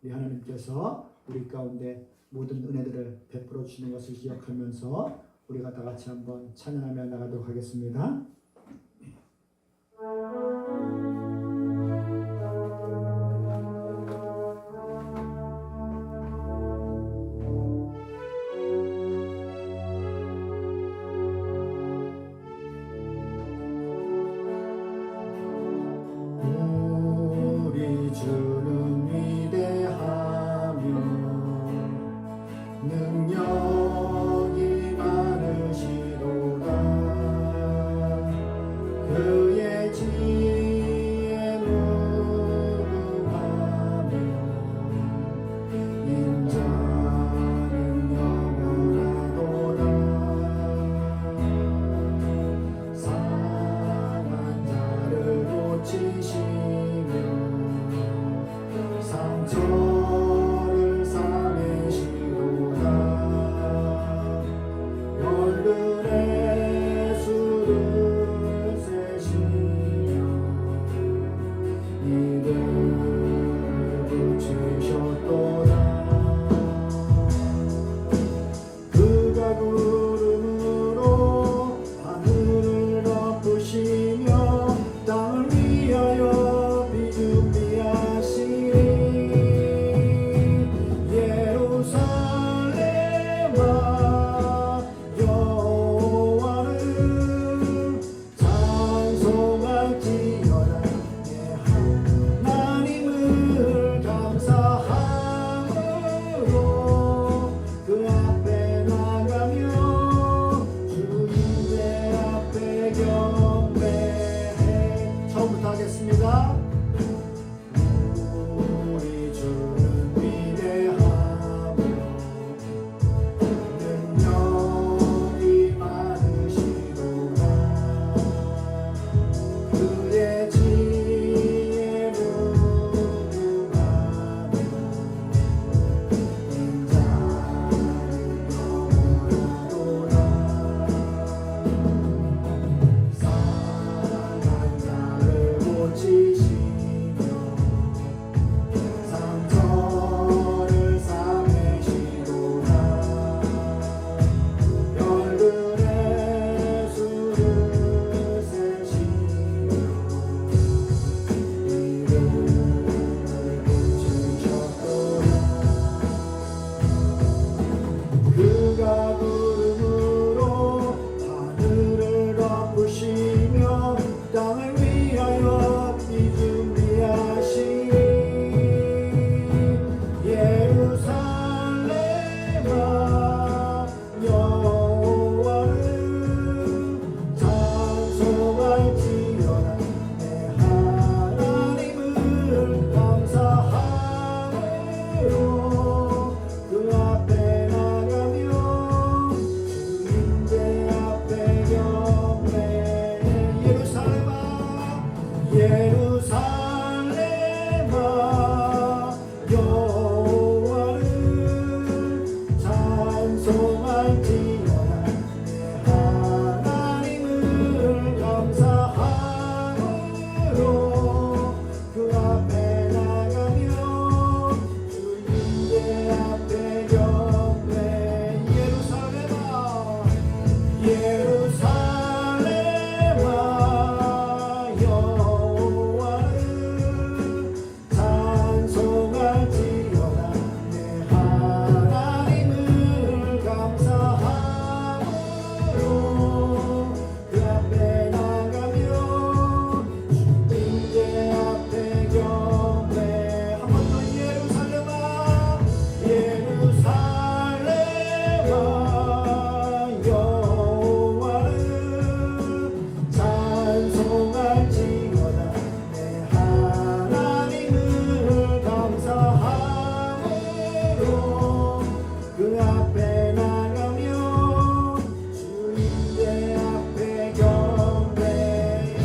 우리 하나님께서 우리 가운데 모든 은혜들을 베풀어 주시는 것을 기억하면서 우리가 다 같이 한번 찬양하며 나가도록 하겠습니다. 우리 주는 위대하며 능력이 많으시도다. 그의 지혜에 무궁하며 인자는 영원하도다. 상한 자를 고치시며 상처를 싸매시도다. 열들의 수를 세시며 이를 붙이셨도다. 그가 구름으로 하늘을 덮으시며 땅을 위하여 비 준비하시니 예루살렘아 여호와를 찬송할지어다. 내 하나님을 감사함으로 그 앞에 나가며 주님의 앞에 경배해. 처음부터 하겠습니다. 우리 주는 위대하며 능력이 많으시도다. 그의 지혜에 무궁하며 인자는 영원하도다. 상한 자를 고치시며 상처를 싸매시도다. 열들의 수를 세시며 이를 붙이셨도다. 그가 구름으로 하늘을 덮으시며 땅을 위하여 비 준비하시니 예루살렘아 여호와를 찬송할지어다. 내 하나님을 감사함으로 그 앞에 나가며 주님의 앞에 경배해. 예루살렘아 예루살렘아 여호와를 찬송할지어다. 내 하나님을 감사함으로 그 앞에 나가며 주님의 앞에 경배해. 예루살렘아 예루살렘아 여호와를 찬송할지어다. 내 하나님을 감사함으로 그 앞에 나가며 주님의 앞에 경배해. 한 번 더 예루살렘아 예루살렘아 여호와를 찬송할지어다. 내 하나님을 감사함으로 그 앞에 나가며 주님의 앞에 경배해.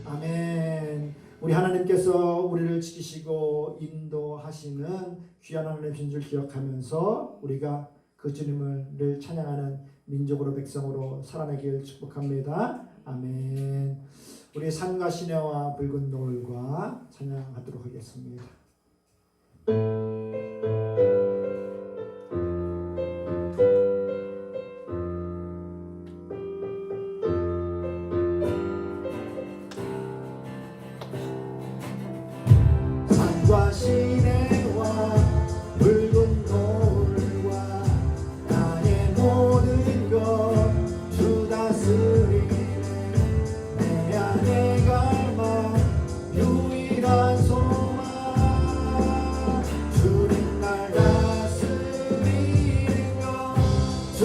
아멘. 우리 하나님께서 우리를 지키시고 인도하시는 귀한 하나님이신 줄 기억하면서 우리가 그 주님을 늘 찬양하는 민족으로 백성으로 살아내길 축복합니다. 아멘. 우리 산과 시내와 붉은 노을과 찬양하도록 하겠습니다. 산과 시내와 붉은 노을과 나의 모든 것 주 다스리네. 내 안에 갈망 유일한 소망 주님 날 다스리는 것 주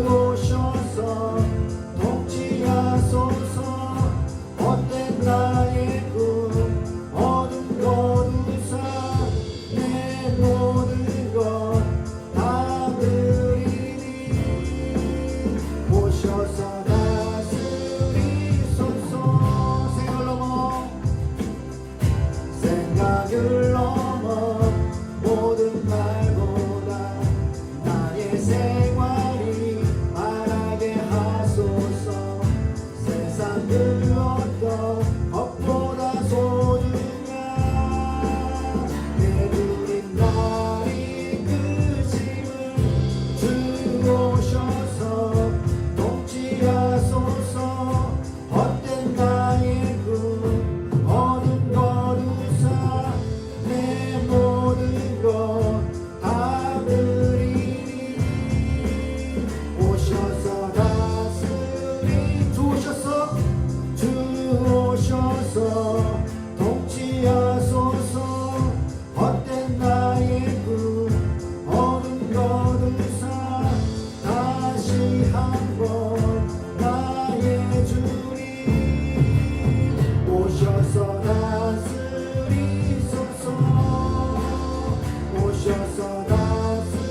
오셔서 통치하소서. 헛된 나의 꿈 어둠 거두사 내 모든 것 다 드리니 오셔서 다스리소서. 생각을 넘어 모든 말보다 나의 생활이 바라게 하소서. 세상 그 어떤 것보다 소중한 내 주님 날 이끄심을 주 오셔서 통치하소서. 헛된 나의 꿈 어둠 거두사 내 모든 것 다 드리니 오셔서 다스리 주 오셔서 통치하소서. 헛된 나의 꿈 어둠 거두사 다시 한번 나의 주님 오셔서 다스리소서. 오셔서 다스리소서.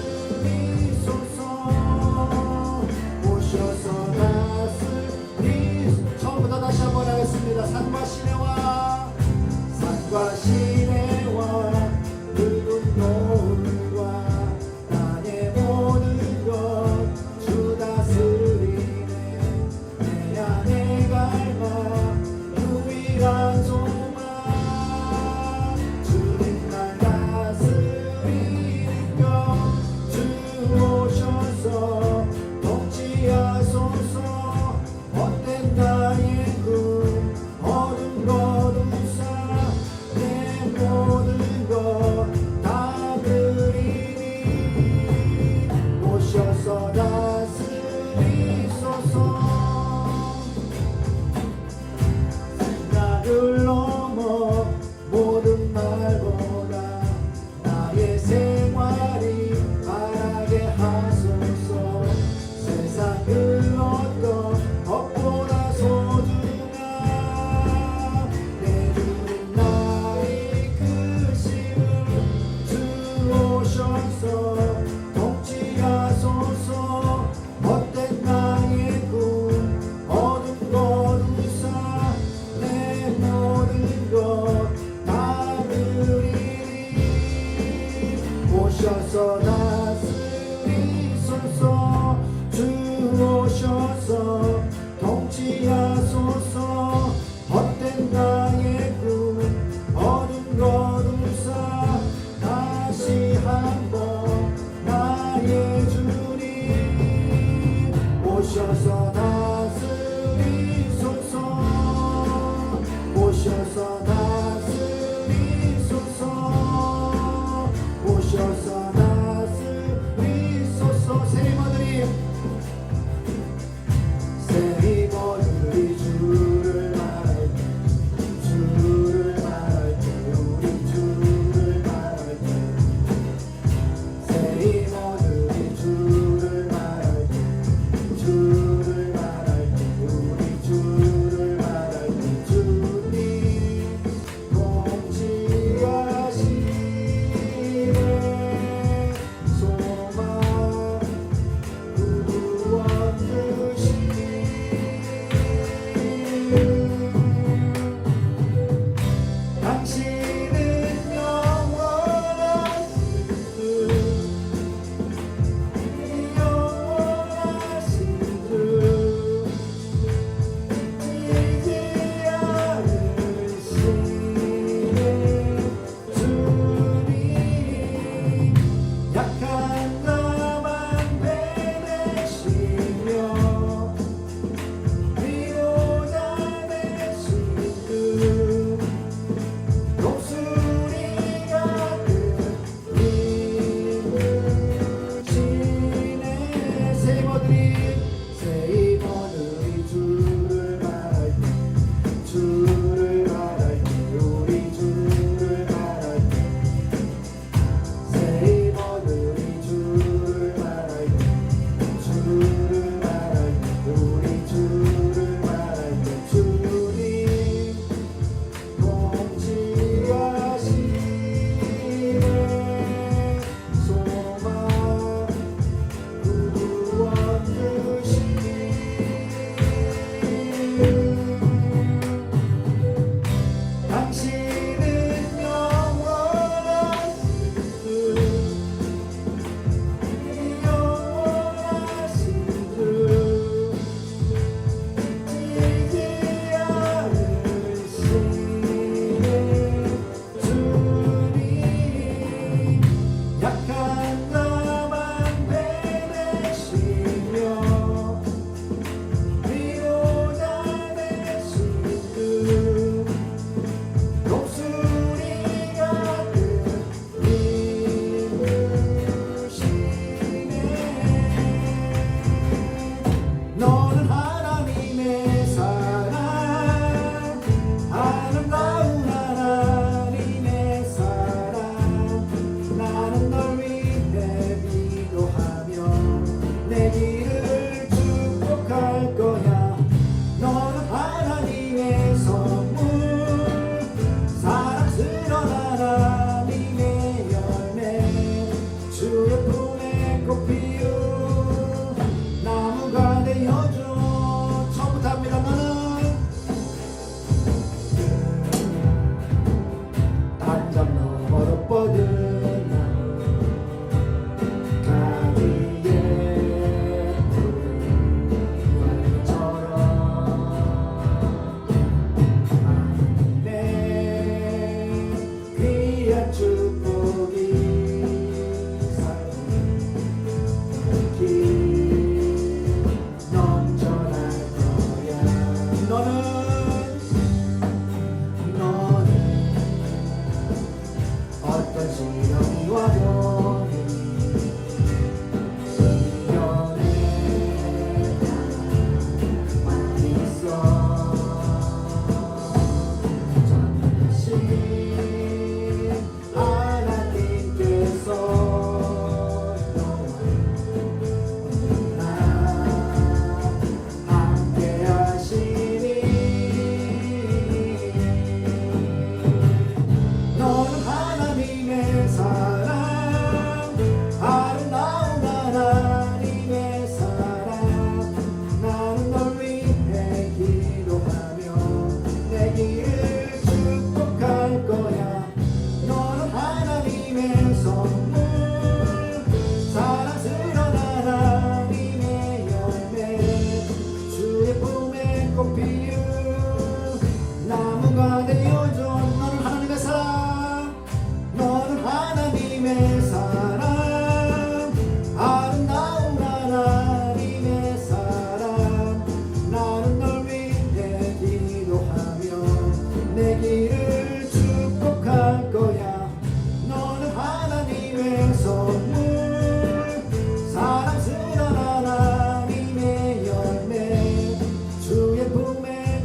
오셔서 다스리 처음부터 다시 한번 하겠습니다. 산과 시내와 붉은 노을과 나의 모든 것 주 다스리네. 내 안에 갈망 유일한 소망 주님 날 다스리는 것 주 오셔서 통치하소서. 헛된 나의 꿈 어둠 거두사 내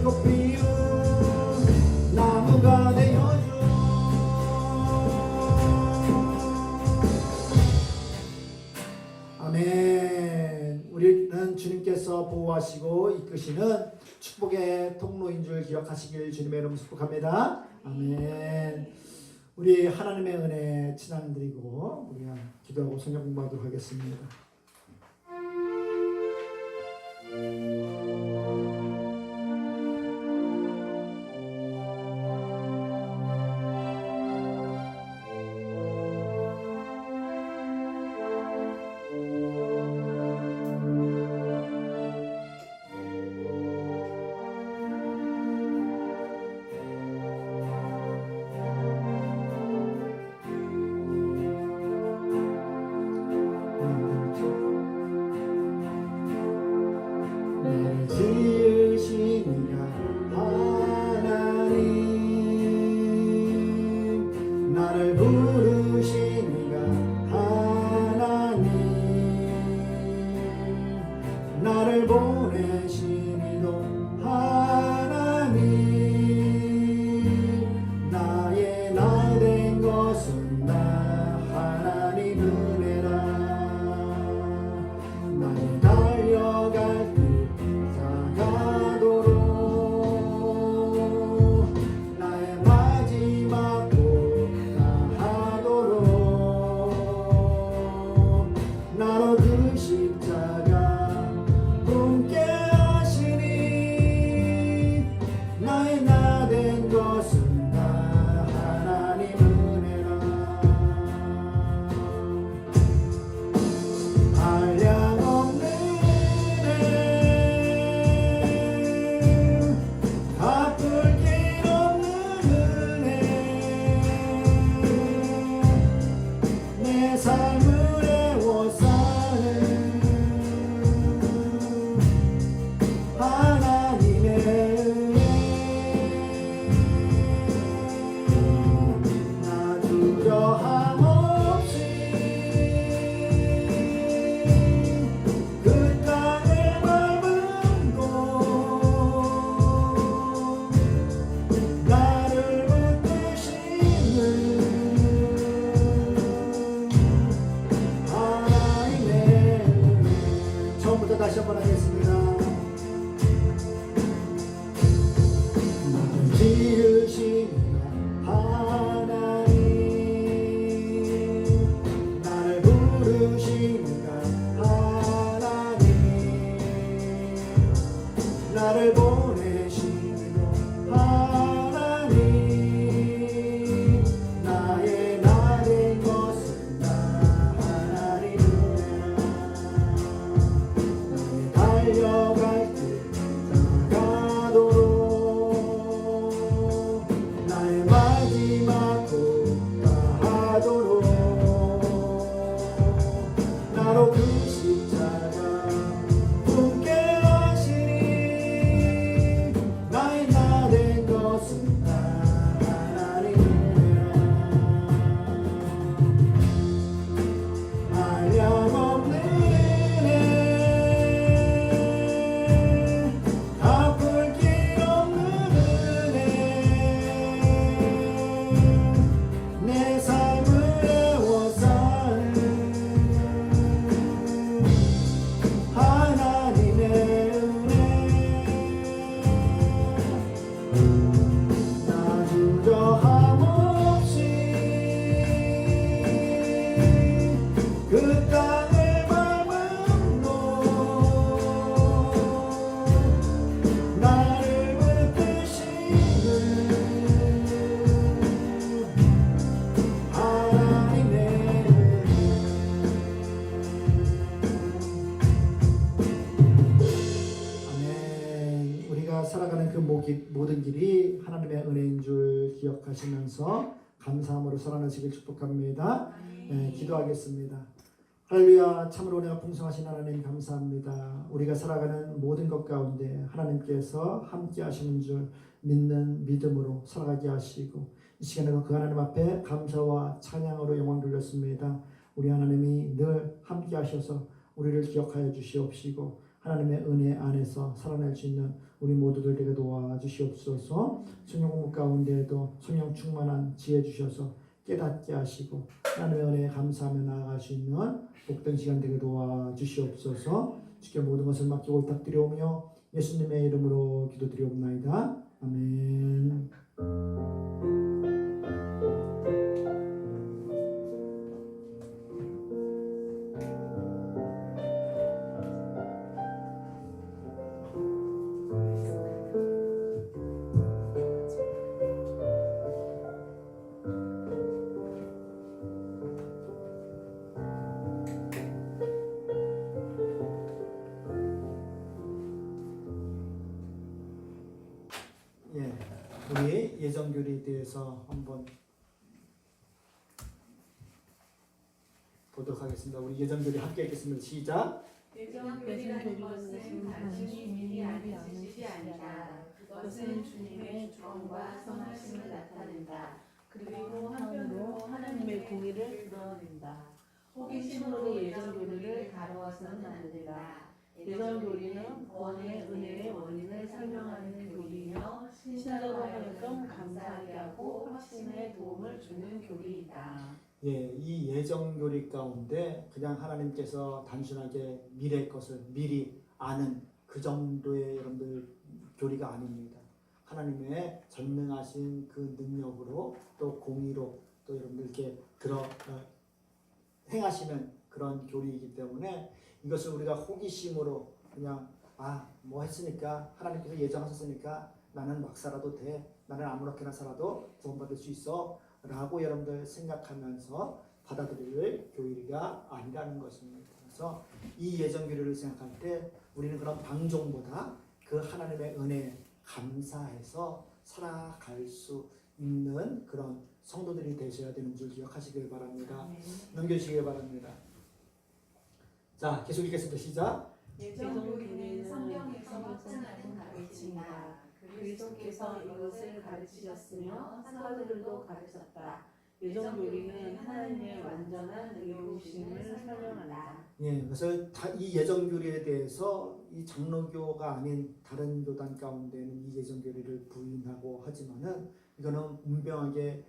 꽃 피운 나무가 되어줘. 아멘. 우리는 주님께서 보호하시고 이끄시는 축복의 통로인 줄 기억하시길 주님의 이름으로 축복합니다. 아멘. 우리 하나님의 은혜 찬양드리고 우리가 기도하고 성경 공부하도록 하겠습니다. 나를 보내신 이도 하나님, 나의 나 된 것은 나 하나님 은혜라. 나의 달려갈 길 다가도록, 나의 마지막 길 다하도록, 나로 그 십자가 함께 하시니, 나의 나 된 것은 다 하나님 은혜라. 한량없는 은혜, 갚을 길 없는 은혜, 내 삶을 애워싸는 하나님의 은혜, 나 두려움 없이 그 땅을 밟은 곳, 나를 붙드시는 하나님의 은혜. 처음부터 다시 한번 하겠습니다. 지으신 하나님, 나를 부르시니까 하나님, 나를 보내시고 하나님, 나의 나 된 것은 다 하나님 은혜라. 나의 달려갈 길 다가도록, 나의 마지막 길 다하도록, 나로 그 십자가 품게 하시니, 나의 나 된 것은 다 하나님 은혜라. 한량없는 은혜, 갚을 길 없는 은혜, 내 삶을 애워싸는 하나님의 은혜, 나 두려움 없이 그 땅을 밟은 곳, 나를 붙드시는 하나님의 은혜. 아멘. 우리가 살아가는 그 모든 길이 하나님의 은혜인 줄 기억하시면서 감사함으로 살아가시길 축복합니다. 기도하겠습니다. 할렐루야. 참으로 은혜가 풍성하신 하나님 감사합니다. 우리가 살아가는 모든 것 가운데 하나님께서 함께 하시는 줄 믿는 믿음으로 살아가게 하시고, 이 시간에도 그 하나님 앞에 감사와 찬양으로 영광 돌렸습니다. 우리 하나님이 늘 함께 하셔서 우리를 기억하여 주시옵시고, 하나님의 은혜 안에서 살아낼 수 있는 우리 모두들 되게 도와주시옵소서. 성령 공부 가운데에도 성령 충만한 지혜 주셔서 깨닫게 하시고 하나님의 은혜에 감사하며 나아갈 수 있는 복된 시간 되게 도와주시옵소서. 주께 모든 것을 맡기고 부탁드리오며 예수님의 이름으로 기도드리옵나이다. 아멘. 우리 예정교리에 대해서 한번 보도록 하겠습니다. 우리 예정교리 함께 읽겠습니다. 시작. 예정교리라는 것은 단순히 미리 아니지 아니라 그것은 주님의 주권과 선하심을 나타낸다. 그리고 한편으로 하나님의 공의를 드러낸다. 호기심으로 예정교리를 다루어서는 안 된다. 예정교리는 구원의 은혜의 원인을 설명하는 교리이며 신자로 하여금 감사하게 하고 확신에 도움을 주는 교리이다. 이 예정교리 가운데 그냥 하나님께서 단순하게 미래의 것을 미리 아는 그 정도의 여러분들 교리가 아닙니다. 하나님의 전능하신 그 능력으로 또 공의로 또 여러분들께 행하시는 그런 교리이기 때문에 이것을 우리가 호기심으로 그냥 뭐 했으니까 하나님께서 예정하셨으니까 나는 막 살아도 돼, 나는 아무렇게나 살아도 구원받을 수 있어 라고 여러분들 생각하면서 받아들일 교리가 아니라는 것입니다. 그래서 이 예정교리를 생각할 때 우리는 그런 방종보다 그 하나님의 은혜에 감사해서 살아갈 수 있는 그런 성도들이 되셔야 되는 줄 기억하시길 바랍니다. 넘겨주시길 바랍니다. 자, 계속 읽겠습니다. 시작. 예정교리는 성경에서 확증하는 가르침이다. 그리스도께서 이것을 가르치셨으며 사도들도 가르쳤다. 예정교리는 하나님의 완전한 의로우심을 설명한다. 그래서 이 예정교리에 대해서 이 장로교가 아닌 다른 교단 가운데는 이 예정교리를 부인하고 하지만은 이거는 분명하게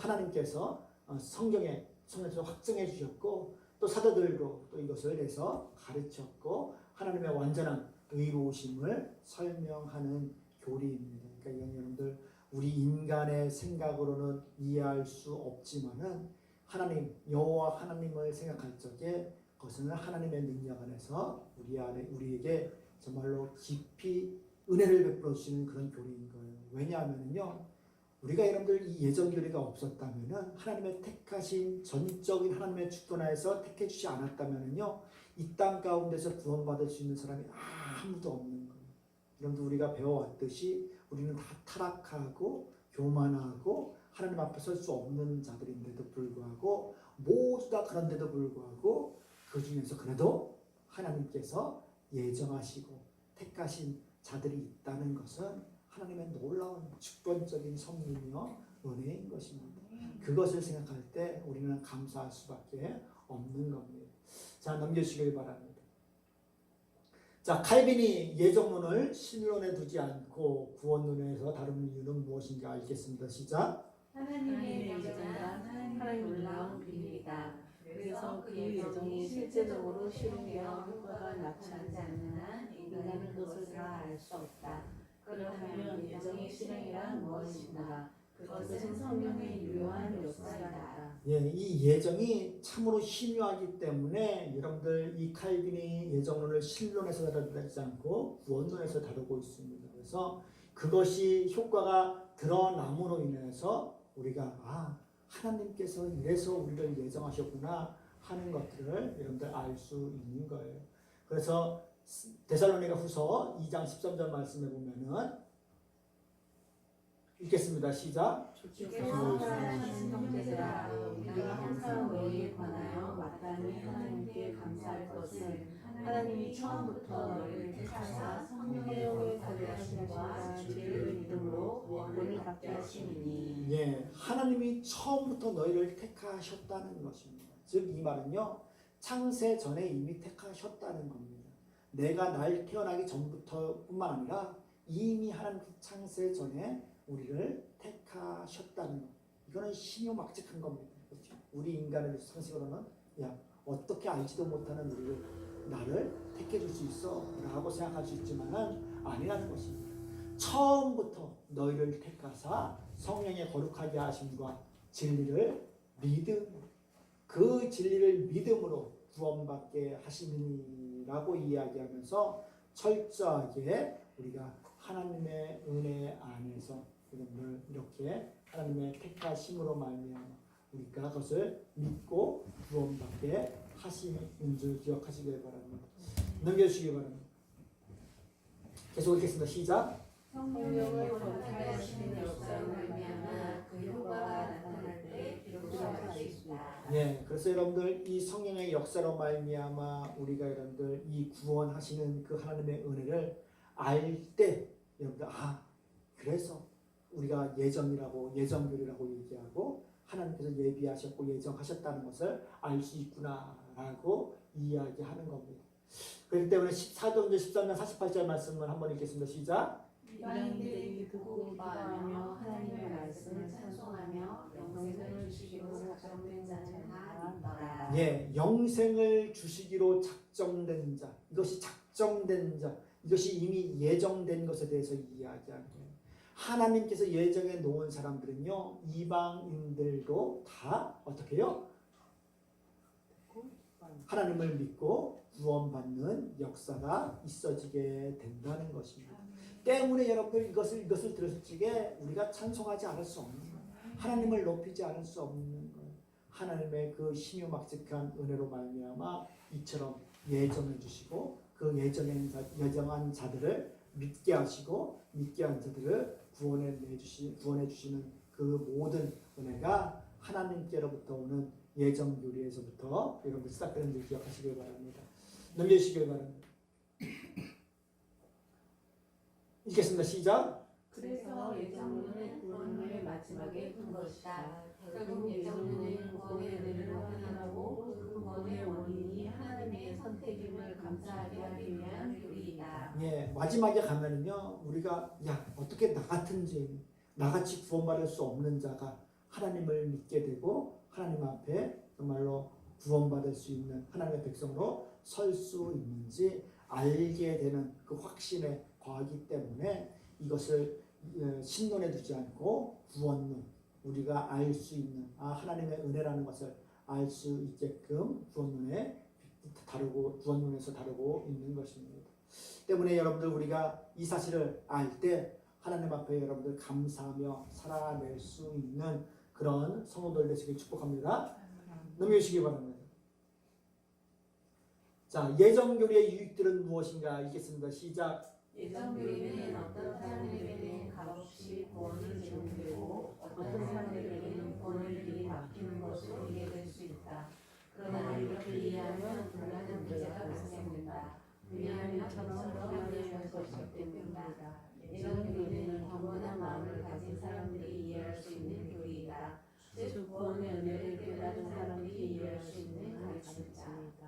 하나님께서 성경에서 확증해 주셨고 또 사도들도 또 이것을 해서 가르쳤고 하나님의 완전한 의로우심을 설명하는 교리입니다. 그러니까 여러분들 우리 인간의 생각으로는 이해할 수 없지만은 하나님 여호와 하나님을 생각할 적에 그것은 하나님의 능력 안에서 우리에게 정말로 깊이 은혜를 베풀어 주시는 그런 교리인 거예요. 왜냐하면요, 우리가 여러분들 이 예정교리가 없었다면은 하나님의 택하신 전적인 하나님의 주권하에서 택해 주지 않았다면은요, 이 땅 가운데서 구원받을 수 있는 사람이 아무도 없는 거예요. 여러분들 우리가 배워왔듯이 우리는 다 타락하고 교만하고 하나님 앞에 설 수 없는 자들인데도 불구하고 모두 다 그런데도 불구하고 그 중에서 그래도 하나님께서 예정하시고 택하신 자들이 있다는 것은 하나님의 놀라운 주권적인 섭리며 은혜인 것입니다. 그것을 생각할 때 우리는 감사할 수밖에 없는 겁니다. 자, 넘겨주시길 바랍니다. 자, 칼빈이 예정론을 신론에 두지 않고 구원론에서 다루는 이유는 무엇인가 읽겠습니다. 시작. 하나님의 예정과 하나님의 놀라운 비밀이다. 그래서 그 예정이 실제적으로 실행되어 효과가 나타나지 않는 한 인간은 그것을 다 알 수 없다. 그렇다면 예정의 실행이란 무엇인가? 그것은 성령의 유효한 역사이다. 이 예정이 참으로 희묘하기 때문에 여러분들 이 칼빈이 예정론을 신론에서 다루지 않고 구원론에서 다루고 있습니다. 그래서 그것이 효과가 드러남으로 인해서 우리가 하나님께서 이래서 우리를 예정하셨구나 하는 것들을 여러분들 알 수 있는 거예요. 그래서 데살로니가 후서 2장 13절 말씀에 보면은 읽겠습니다. 시작. 주께서 사랑하는 형제들아, 우리가 항상 너희에 관하여 마땅히 하나님께 감사할 것은 하나님이 처음부터 너희를 택하사 성령의 영을 받게 하심과 주를 믿음으로 구원을 받게 하심이니. 하나님이 처음부터 너희를 택하셨다는 것입니다. 즉 이 말은요, 창세 전에 이미 택하셨다는 겁니다. 내가 날 태어나기 전부터뿐만 아니라 이미 하나님 창세 전에 우리를 택하셨다는 것. 이거는 신요막측한 겁니다. 그렇죠? 우리 인간의 상식으로는 야 어떻게 알지도 못하는 우리를 나를 택해 줄 수 있어 라고 생각할 수 있지만 아니라는 것입니다. 처음부터 너희를 택하사 성령의 거룩하게 하심과 진리를 그 진리를 믿음으로 구원받게 하심이라고 이야기하면서 철저하게 우리가 하나님의 은혜 안에서 여러분들 이렇게 하나님의 택하심으로 말미암아 우리가 그것을 믿고 구원받게 하심인 줄 기억하시길 바랍니다. 넘겨주시기 바랍니다. 계속 읽겠습니다. 시작. 성령을 거룩하게 하시는 역사로 말미암아 그 효과가 나타날 때 비로소 알 수 있다. 네, 그래서 여러분들 이 성령의 역사로 말미암아 우리가 여러분들 이 구원하시는 그 하나님의 은혜를 알 때 여러분들 그래서 우리가 예정교리라고 얘기하고 하나님께서 예비하셨고 예정하셨다는 것을 알 수 있구나라고 이야기하는 겁니다. 그렇기 때문에 사도행전 13장 48절 말씀을 한번 읽겠습니다. 시작. 이방인들이 듣고 기도하며 하나님의 말씀을 찬송하며 영생을 주시기로 작정된 자는 다 믿더라. 예, 영생을 주시기로 작정된 자. 이것이 작정된 자. 이것이 이미 예정된 것에 대해서 이야기하는 거예요. 하나님께서 예정해 놓은 사람들은요, 이방인들도 다 어떻게 해요? 하나님을 믿고 구원받는 역사가 있어지게 된다는 것입니다. 때문에 여러분들 이것을 들었을 적에 우리가 찬송하지 않을 수 없는 거예요. 하나님을 높이지 않을 수 없는 거예요. 하나님의 그 신유막측한 은혜로 말미암아 이처럼 예정해 주시고 그 예정한 자들을 믿게 하시고 믿게 한 자들을 구원해 주시는 그 모든 은혜가 하나님께로부터 오는 예정 교리에서부터 여러분 시작되는 줄 기억하시길 바랍니다. 넘겨주시길 바랍니다. 읽겠습니다. 시작. 그래서 예정론은 구원을 마지막에 둔 것이다. 결국 예정론은 구원의 은혜를 확인하고 그 구원의 원인이 하나님의 선택임을 감사하게 하기 위한 교리이다. 예, 마지막에 가면은요, 우리가 어떻게 나같이 구원받을 수 없는 자가 하나님을 믿게 되고 하나님 앞에 정말로 구원받을 수 있는 하나님의 백성으로 설 수 있는지 알게 되는 그 확신에 거하기 때문에 이것을 신론에 두지 않고 구원론, 우리가 알 수 있는 하나님의 은혜라는 것을 알 수 있게끔 구원론에서 다루고 있는 것입니다. 때문에 여러분들 우리가 이 사실을 알 때 하나님 앞에 여러분들 감사하며 살아낼 수 있는 그런 성도들 되시길 축복합니다. 넘겨주시기 바랍니다. 자, 예정교리의 유익들은 무엇인가 읽겠습니다. 시작. 예정교리는 어떤 사람에게는 값없이 구원을 제공되고 어떤 사람에게는 구원을 미리 맡기는 것으로 이해될 수 있다. 그러나 이렇게 이해하면 곤란한 문제가 발생된다. 왜냐하면 처럼 변화될 것이기 때문이다. 예정교리는 경건한 마음을 가진 사람들이 이해할 수 있는 교리이다. 즉 구원의 은혜를 깨달은 사람들이 이해할 수 있는 가르침이다.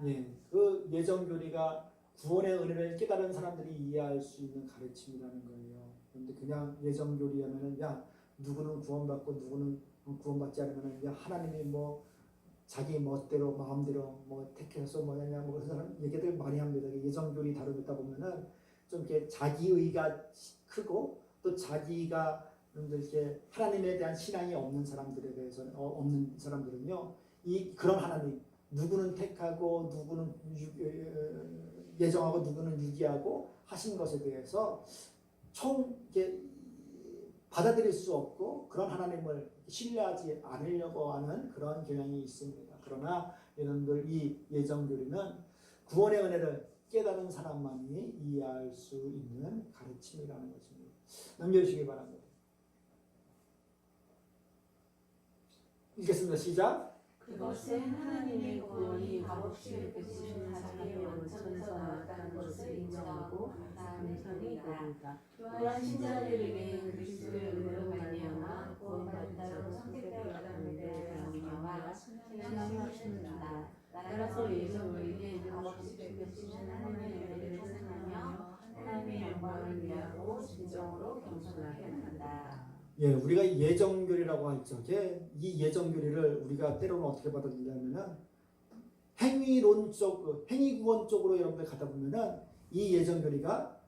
예, 그 예정교리가 구원의 은혜를 깨달은 사람들이 이해할 수 있는 가르침이라는 거예요. 그런데 그냥 예정교리하면은 누구는 구원받고 누구는 구원받지 않으면은 하나님이 자기 멋대로 마음대로 택해서 그런 얘기들 많이 합니다. 예정교리 다루다 보면은 좀 이렇게 자기의가 크고 또 자기가 이렇게 하나님에 대한 신앙이 없는 사람들에 대해서 없는 사람들은요, 그런 하나님 누구는 택하고 누구는 예정하고 누구는 유기하고 하신 것에 대해서 이렇게 받아들일 수 없고 그런 하나님을 신뢰하지 않으려고 하는 그런 경향이 있습니다. 그러나 여러분들 이 예정교리는 구원의 은혜를 깨달은 사람만이 이해할 수 있는 가르침이라는 것입니다. 넘겨주시기 바랍니다. 읽겠습니다. 시작. 그것은 하나님의 구원이 값없이 베푸신 자기의 원천에서 나왔다는 것을 인정하고 감사하는 편이다. 또한 신자들에게 그리스도의 은혜로 말미암아 구원받은 자로 선택되었다는 데에 말미암아 신앙을 준다. 따라서 예정교리는 값없이 베푸신 하나님의 은혜를 마음으로 겸손하게 한다. 예, 우리가 예정교리라고 할 적에 이 예정교리를 우리가 때로는 어떻게 받아들이냐면은 행위구원 쪽으로 여러분들 가다 보면은 이 예정교리가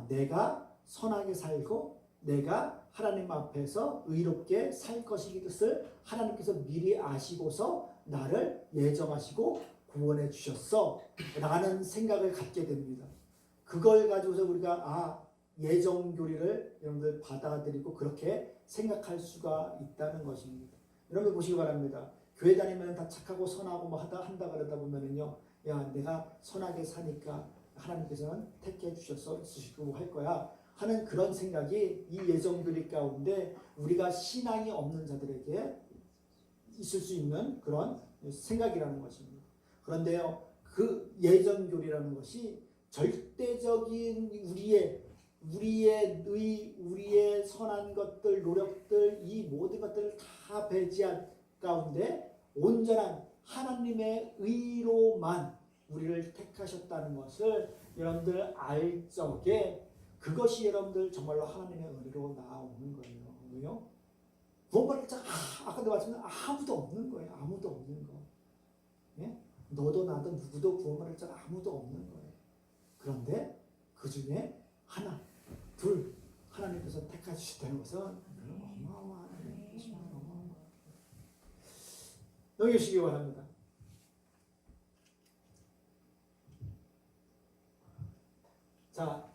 내가 선하게 살고 내가 하나님 앞에서 의롭게 살 것을 하나님께서 미리 아시고서 나를 예정하시고 구원해 주셨어 라는 생각을 갖게 됩니다. 그걸 가지고서 우리가 예정교리를 여러분들 받아들이고 그렇게 생각할 수가 있다는 것입니다. 여러분 보시기 바랍니다. 교회 다니면 다 착하고 선하고 뭐 한다 그러다 보면은요, 내가 선하게 사니까 하나님께서는 택해 주시고 할 거야 하는 그런 생각이 이 예정교리 가운데 우리가 신앙이 없는 자들에게 있을 수 있는 그런 생각이라는 것입니다. 그런데요, 그 예정교리라는 것이 절대적인 우리의 선한 것들, 노력들, 이 모든 것들을 다 배제한 가운데 온전한 하나님의 의로만 우리를 택하셨다는 것을 여러분들 알 적에 그것이 여러분들 정말로 하나님의 은혜로 나오는 거예요. 왜요? 구원받을 자가 아까도 말씀드린 아무도 없는 거예요. 아무도 없는 거. 예? 너도 나도 누구도 구원받을 자가 아무도 없는 거예요. 그런데 그 중에 하나, 둘 하나님께서 택하시다는 것은 어마어마한 것입니다. 넘기시기 바랍니다. 자,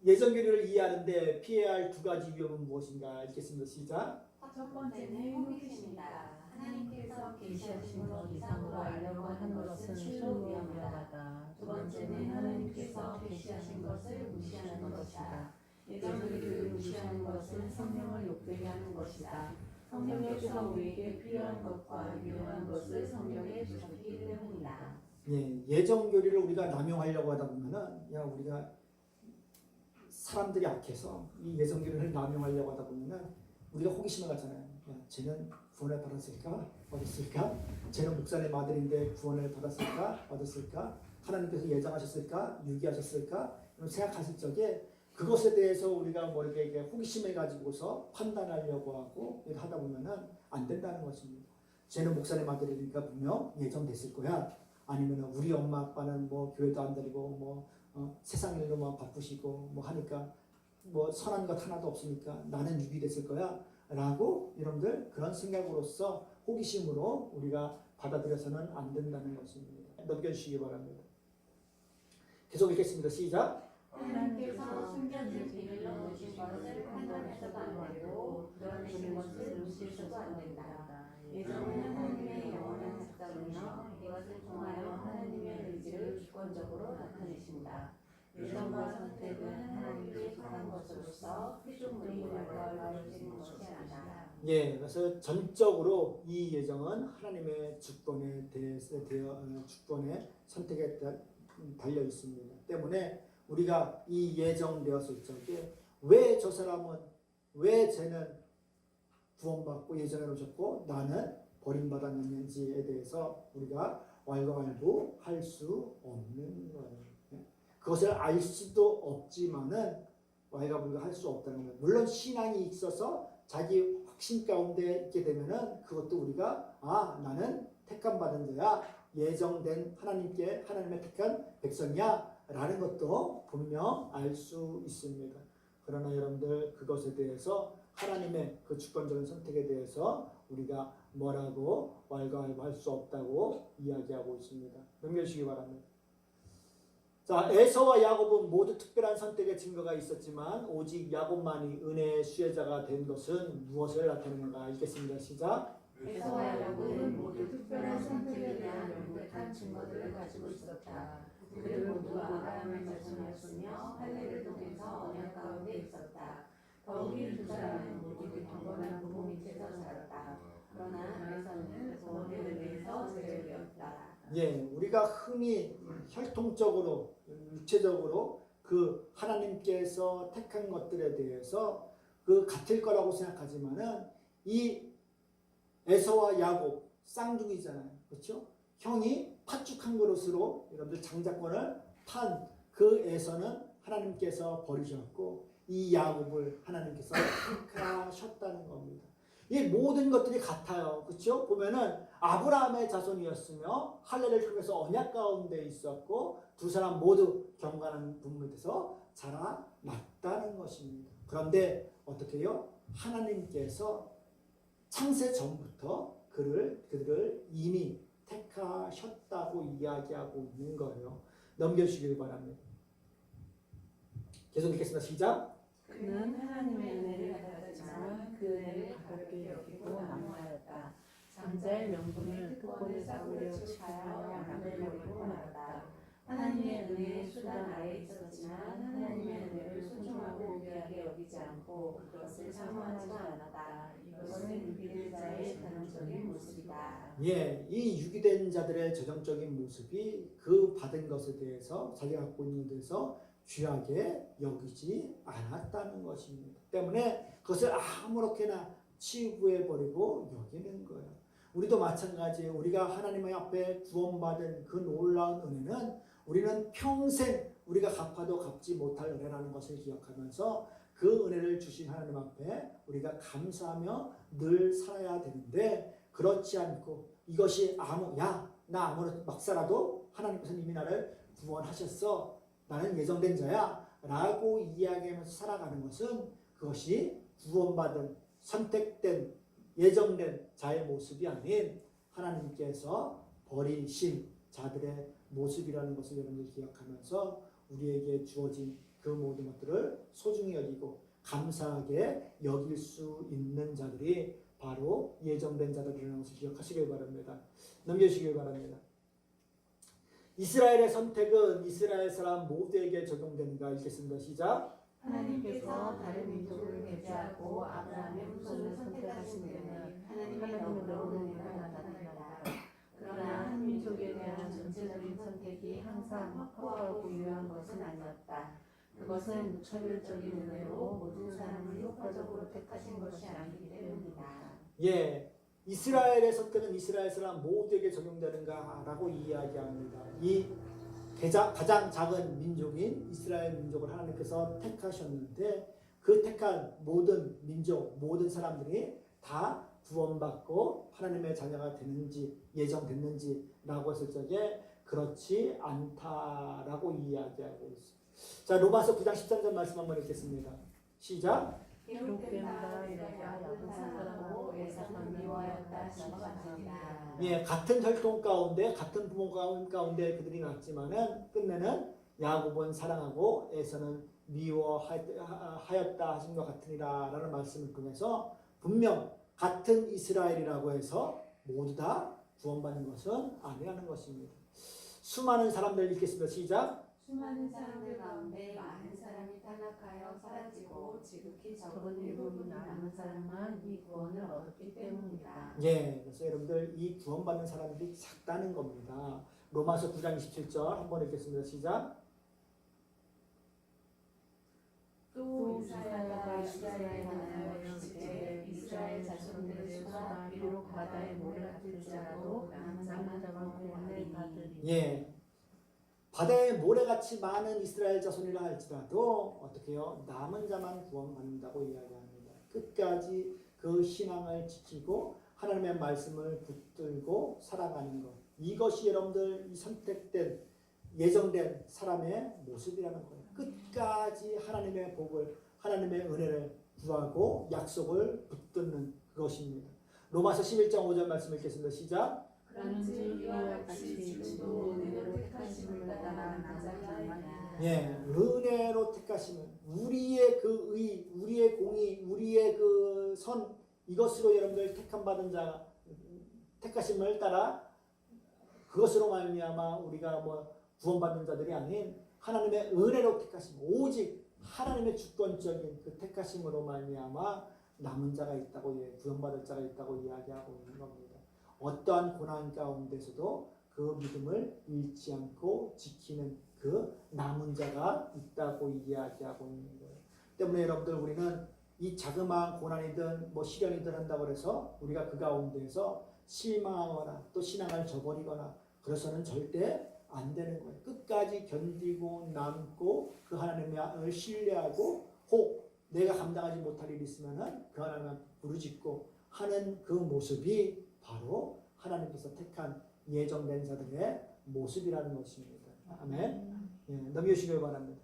예정교리를 이해하는데 피해야 할 두 가지 위험은 무엇인가 읽겠습니다. 시작. 첫 번째는 호기심이다. 하나님께서 계시하신 것 이상으로 알려고 하는 것은 실로 위험하다. 두 번째는 하나님께서 계시하신 것을 무시하는 것이다. 예정교리를 무시하는 것은 성령을 욕되게 하는 것이다. 성령께서 우리에게 필요한 것과 유용한 것을 성령에 주셨기 때문이다. 예정교리를 우리가 남용하려고 하다 보면은 우리가 사람들이 악해서 이 예정교리를 남용하려고 하다 보면은 우리가 호기심을 갖잖아요. 쟤는 구원을 받았을까? 얻었을까? 쟤는 목사님 아들인데 구원을 받았을까? 얻었을까? 하나님께서 예정하셨을까? 유기하셨을까? 이런 생각하실 적에 그것에 대해서 우리가 이렇게 호기심을 가지고서 판단하려고 하고 하다 보면은 안 된다는 것입니다. 쟤는 목사님 아들이니까 분명 예정됐을 거야. 아니면 우리 엄마 아빠는 교회도 안 다니고 세상 일로만 바쁘시고 하니까 선한 것 하나도 없으니까 나는 유기됐을 거야 라고 여러분들 그런 생각으로서 호기심으로 우리가 받아들여서는 안 된다는 것입니다. 넘겨주시기 바랍니다. 계속 읽겠습니다. 시작. 하나님께서 숨겨진 비밀로 놓으신 것을 판단해서도 안 되고 드러내신 것을 무시해서도 안 된다. 예정은 하나님의 영원한 작정이며 이것을 통하여 하나님의 의지를 주권적으로 나타내신다. 예정과 선택은 하나님께 속한 것으로서 피조물이 결과를 것이 아니다. 그래서 전적으로 이 예정은 하나님의 주권에 선택에 달려 있습니다. 때문에 우리가 이 예정되었을 적에 왜 저 사람은 쟤는 구원받고 예정해 놓으셨고 나는 버림받았는지에 대해서 우리가 왈가왈부할 수 없는 거예요. 그것을 알 수도 없지만은 왈가왈부할 수 없다는 거예요. 물론 신앙이 있어서 자기 확신 가운데 있게 되면은 그것도 우리가 나는 택함 받은 자야, 예정된 하나님의 택한 백성이야 라는 것도 분명 알 수 있습니다. 그러나 여러분들 그것에 대해서 하나님의 그 주권적인 선택에 대해서 우리가 뭐라고 왈가왈부할 수 없다고 이야기하고 있습니다. 넘겨주시기 바랍니다. 자, 에서와 야곱은 모두 특별한 선택의 증거가 있었지만 오직 야곱만이 은혜의 수혜자가 된 것은 무엇을 나타내는가 읽겠습니다. 시작. 에서와 야곱은 모두 특별한 선택에 대한 명백한 증거들을 가지고 있었다. 그들 모두 아브라함을 자손이었으며 할례를 통해서 언약 가운데 있었다. 더욱이 두 사람은 모두 경건한 부모 밑에서 자랐다. 그러나 에서는 구원의 은혜에서 제외되었다. 우리가 흔히 혈통적으로, 육체적으로 그 하나님께서 택한 것들에 대해서 그 같을 거라고 생각하지만은 이 에서와 야곱 쌍둥이잖아요. 그렇죠? 형이 팥죽 한 그릇으로 여러분들 장자권을 판 그 에서는 하나님께서 버리셨고 이 야곱을 하나님께서 택하셨다는 겁니다. 이 모든 것들이 같아요. 그렇죠? 보면은 아브라함의 자손이었으며 할례를 통해서 언약 가운데 있었고 두 사람 모두 경건한 분무에서 자라났다는 것입니다. 그런데 어떻게 해요? 하나님께서 창세 전부터 그들을 이미 택하셨다고 이야기하고 있는 거예요. 넘겨주시길 바랍니다. 계속 읽겠습니다. 시작. 그는 하나님의 은혜를 받았지만 그 은혜를 가볍게 여기고 낙마하였다. 장자의 명분을 특권을 쌓으려 취하여 양을 버리고 말았다. 하나님의 은혜의 수단 아래 있었지만 하나님의 은혜를 소중하고 귀하게 여기지 않고 그것을 사모하지 않았다. 이것은 유기된 자의 전형적인 모습이다. 예, 이 유기된 자들의 전형적인 모습이 그 받은 것에 대해서 자기가 갖고 있는 데서 귀하게 여기지 않았다는 것입니다. 때문에 그것을 아무렇게나 치부해버리고 여기는 거예요. 우리도 마찬가지예요. 우리가 하나님 앞에 구원받은 그 놀라운 은혜는 우리는 평생 우리가 갚아도 갚지 못할 은혜라는 것을 기억하면서 그 은혜를 주신 하나님 앞에 우리가 감사하며 늘 살아야 되는데 그렇지 않고 이것이 나 아무렇게 막 살아도 하나님께서 이미 나를 구원하셨어. 나는 예정된 자야 라고 이야기하면서 살아가는 것은 그것이 구원받은 선택된 예정된 자의 모습이 아닌 하나님께서 버리신 자들의 모습이라는 것을 여러분들 기억하면서 우리에게 주어진 그 모든 것들을 소중히 여기고 감사하게 여길 수 있는 자들이 바로 예정된 자들이라는 것을 기억하시길 바랍니다. 넘겨주시길 바랍니다. 이스라엘의 선택은 이스라엘 사람 모두에게 적용되는가 읽겠습니다. 시작. 하나님께서 다른 민족을 배제하고 아브라함의 후손을 선택하신 데는 하나님의 놀라운 은혜가 나타납니다. 그러나 한 민족에 대한 전체적인 선택이 항상 확고하고 유효한 것은 아니었다. 그것은 무차별적인 은혜로 모든 사람을 효과적으로 택하신 것이 아니기 때문이다. 예, 이스라엘의 선택은 이스라엘 사람 모두에게 적용되는가라고 이야기합니다. 이 가장 작은 민족인 이스라엘 민족을 하나님께서 택하셨는데 그 택한 모든 민족, 모든 사람들이 다 구원받고 하나님의 자녀가 되는지 예정됐는지라고 했을 적에 그렇지 않다라고 이야기하고 있습니다. 자, 로마서 9장 13절 말씀 한번 읽겠습니다. 시작. 기록된 바 이르자 야곱은 사랑하고 에사는 미워하였다 시작합니다. 예, 같은 혈통 가운데 같은 부모 가운데 그들이 났지만은 끝내는 야곱은 사랑하고 에서는 미워하였다 하신 것 같으니라라는 말씀을 통해서 분명 같은 이스라엘이라고 해서 모두 다 구원받는 것은 아니라는 것입니다. 수많은 사람들 읽겠습니다. 시작. 수많은 사람들 가운데 많은 사람이 탈락하여 사라지고 지극히 적은 일부분 남은 사람만 이 구원을 얻었기 때문이다. 예, 그래서 여러분들 이 구원받는 사람들이 작다는 겁니다. 로마서 9장 27절 한번 읽겠습니다. 시작. 또 이스라엘과 이스라엘 하나여 이제 이스라엘 자손들의 수가 비록 바다의 모래 같을지라도 남은 자만 구원을 받으리. 예, 바다에 모래같이 많은 이스라엘 자손이라 할지라도 어떻게 해요? 남은 자만 구원받는다고 이야기합니다. 끝까지 그 신앙을 지키고 하나님의 말씀을 붙들고 살아가는 것. 이것이 여러분들 이 선택된 예정된 사람의 모습이라는 거예요. 끝까지 하나님의 복을 하나님의 은혜를 구하고 약속을 붙드는 그것입니다. 로마서 11장 5절 말씀 읽겠습니다. 시작. 그런즉 이와 같이 지금도 은혜로 택하심을 따라 나자마냐. 예, 은혜로 택하심은 우리의 그 의, 우리의 공의, 우리의 그 선 이것으로 여러분들 택함 받은 자 택하심을 따라 그것으로 말미암아 우리가 구원받는 자들이 아닌 하나님의 은혜로 택하심, 오직 하나님의 주권적인 그 택하심으로 말미암아 남은 자가 있다고 구원받을 자가 있다고 이야기하고 있는 겁니다. 어떠한 고난 가운데서도 그 믿음을 잃지 않고 지키는 그 남은 자가 있다고 이야기하고 있는 거예요. 때문에 여러분들 우리는 이 자그마한 고난이든 시련이든 한다고 해서 우리가 그 가운데에서 실망하거나 또 신앙을 저버리거나 그래서는 절대 안 되는 거예요. 끝까지 견디고 남고 그 하나님을 신뢰하고 혹 내가 감당하지 못할 일이 있으면은 그 하나님을 부르짖고 하는 그 모습이 바로 하나님께서 택한 예정된 자들의 모습이라는 것입니다. 아멘. 예, 넘겨주시길 바랍니다.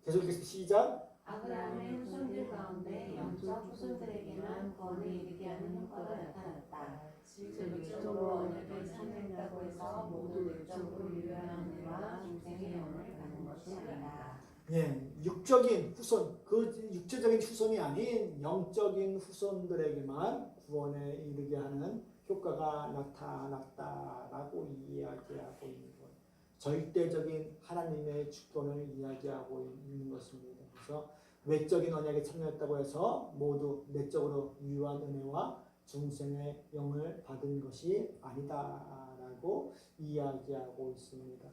계속해서 시작. 아브라함의 후손들 가운데 영적 후손들에게만 구원을 이르게 하는 효과가 나타났다. 즉 육적으로 언약을 참여했다고 해서 모두 내적으로 유효한 은혜와 중생의 영을 받는 것이 아니다. 예, 육적인 후손, 그 육체적인 후손이 아닌 영적인 후손들에게만 구원에 이르게 하는 효과가 나타났다라고 이야기하고 있는 거예요. 절대적인 하나님의 주권을 이야기하고 있는 것입니다. 그래서 외적인 언약에 참여했다고 해서 모두 내적으로 유효한 은혜와 중생의 영을 받은 것이 아니다라고 이야기하고 있습니다.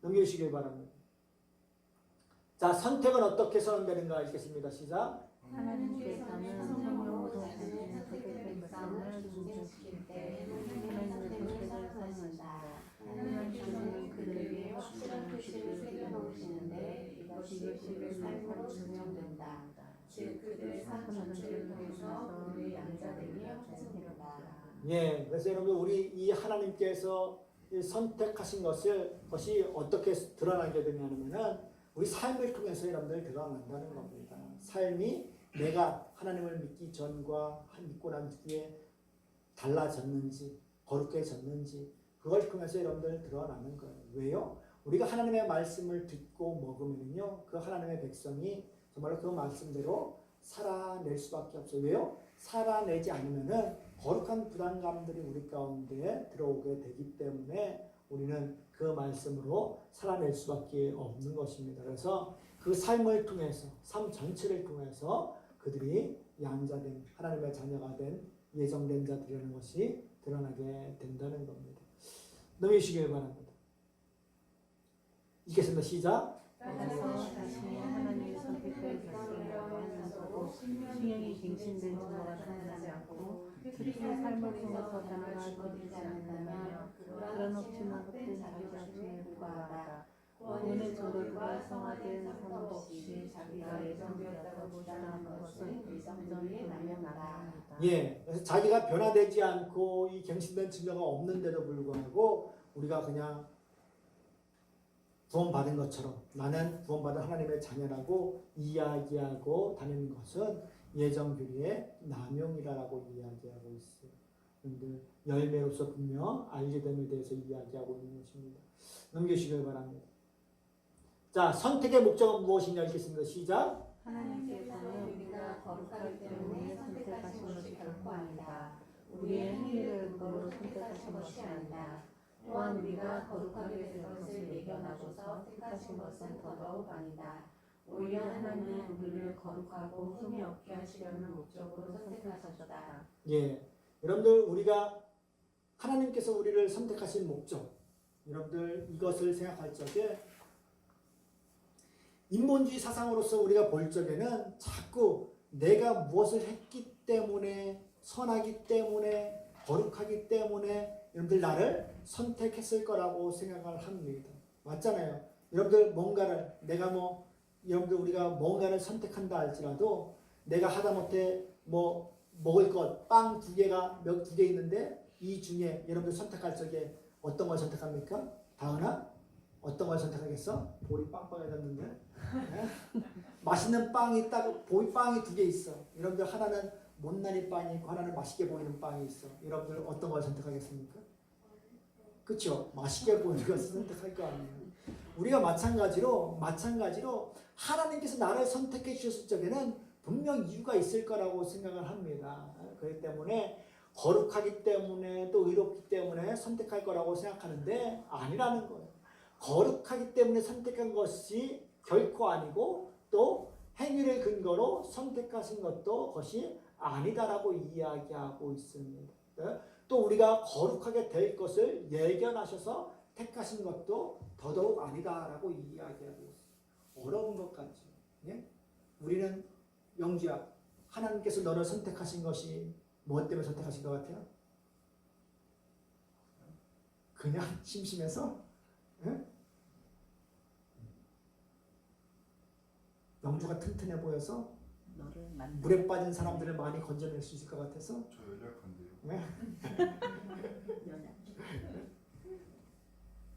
넘겨주시길 바랍니다. 자, 선택은 어떻게 선언되는가 읽겠습니다. 시작. 하나님께서는 성령으로 자신의 선택된 백성을 중생시킬 때 하나님의 선택을 사랑하신다. 하나님께서는 그들에게 확실한 표시를 새겨놓으시는데 이것이 그들의 삶으로 증명된다. 즉 그들의 삶 전체를 통해서 그들의 양자됨이 확증된다. 예, 그래서 여러분 우리 이 하나님께서 선택하신 것이 어떻게 드러나게 되냐면은 우리 삶을 통해서 여러분들 드러난다는 겁니다. 삶이 내가 하나님을 믿기 전과 믿고 난 뒤에 달라졌는지 거룩해졌는지 그걸 통해서 여러분들 드러나는 거예요. 왜요? 우리가 하나님의 말씀을 듣고 먹으면요, 그 하나님의 백성이 정말로 그 말씀대로 살아낼 수밖에 없어요. 왜요? 살아내지 않으면은 거룩한 부담감들이 우리 가운데 들어오게 되기 때문에 우리는 그 말씀으로 살아낼 수밖에 없는 것입니다. 그래서 그 삶을 통해서, 삶 전체를 통해서 그들이 양자된 하나님의 자녀가 된 예정된 자들이라는 것이 드러나게 된다는 겁니다. 넘기시길 바랍니다. 읽겠습니다. 시작. 따라서 자신이 하나님의 선택을 백성이라고 하면서도 신령이 갱신된 자가 나타나지 않고 특히 삶을 통해서 변화가 거두지 않는다면 그런 없이는 헛된 자기 자신에 불과하다. 구원의 조례가 성화된 선도 없이 자기가 예정되었다고 주장하는 것은 일상적인 남용나다. 예, 그래서 자기가 변화되지 않고 이 갱신된 증거가 없는데도 불구하고 우리가 그냥 구원받은 것처럼 나는 구원받은 하나님의 자녀라고 이야기하고 다니는 것은 예정교리의 남용이라고 이야기하고 있어요. 그런데 열매로서 분명 알게 됨에 대해서 이야기하고 있는 것입니다. 넘기시길 바랍니다. 자, 선택의 목적은 무엇이냐 읽겠습니다. 시작. 하나님께서는 우리가 거룩하기 때문에 선택하신 것이 결코 아니다. 우리의 행위를 근거로 선택하신 것이 아니다. 또한 우리가 거룩하게 될 것을 예견하고서 택하신 것은 더더욱 아니다. 오히려 하나님은 우리를 거룩하고 흠이 없게 하시려는 목적으로 선택하셨다. 예, 여러분들 우리가 하나님께서 우리를 선택하신 목적, 여러분들 이것을 생각할 적에 인본주의 사상으로서 우리가 볼 적에는 자꾸 내가 무엇을 했기 때문에 선하기 때문에 거룩하기 때문에 여러분들 나를 선택했을 거라고 생각을 합니다. 맞잖아요. 여러분들 뭔가를 여러분들 우리가 뭔가를 선택한다 할지라도 내가 하다못해 뭐 먹을 것 빵 두 개 있는데 이 중에 여러분들 선택할 적에 어떤 걸 선택합니까? 다은아? 어떤 걸 선택하겠어? 볼이 빵빵해졌는데 맛있는 빵이 딱 빵이 두 개 있어. 여러분들 하나는 못난이 빵이 있고 하나는 맛있게 보이는 빵이 있어. 여러분들 어떤 걸 선택하겠습니까? 그렇죠? 맛있게 보이는 것을 선택할 거 아니에요. 우리가 마찬가지로 하나님께서 나를 선택해 주셨을 적에는 분명 이유가 있을 거라고 생각을 합니다. 그렇기 때문에 거룩하기 때문에 또 의롭기 때문에 선택할 거라고 생각하는데 아니라는 거예요. 거룩하기 때문에 선택한 것이 결코 아니고 또 행위를 근거로 선택하신 것도 그것이 아니다라고 이야기하고 있습니다. 또 우리가 거룩하게 될 것을 예견하셔서 택하신 것도 더더욱 아니다라고 이야기하고 있어요. 어려운 것 같죠. 예? 우리는 영주야, 하나님께서 너를 선택하신 것이 무엇 때문에 선택하신 것 같아요? 그냥 심심해서? 예? 영주가 튼튼해 보여서 너를 만나. 물에 빠진 사람들을 많이 건져낼 수 있을 것 같아서 저 연약한데요.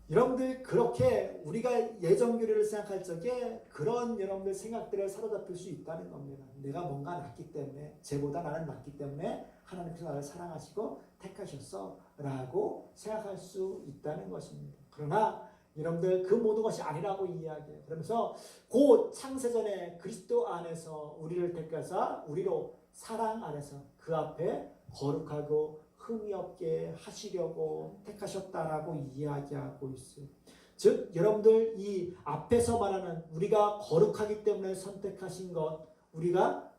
여러분들 그렇게 우리가 예정교리를 생각할 적에 그런 여러분들 생각들을 사로잡힐 수 있다는 겁니다. 내가 뭔가 낫기 때문에 쟤보다 나는 낫기 때문에 하나님께서 나를 사랑하시고 택하셨어 라고 생각할 수 있다는 것입니다. 그러나 여러분들 그 모든 것이 아니라고 이야기해요. 그러면서 곧 창세전에 그리스도 안에서 우리를 택하사 우리로 사랑 안에서 그 앞에 거룩하고 흠이 없게 하시려고 택하셨다라고 이야기하고 있어요. 즉 여러분들 이 앞에서 말하는 우리가 거룩하기 때문에 선택하신 것, 우리가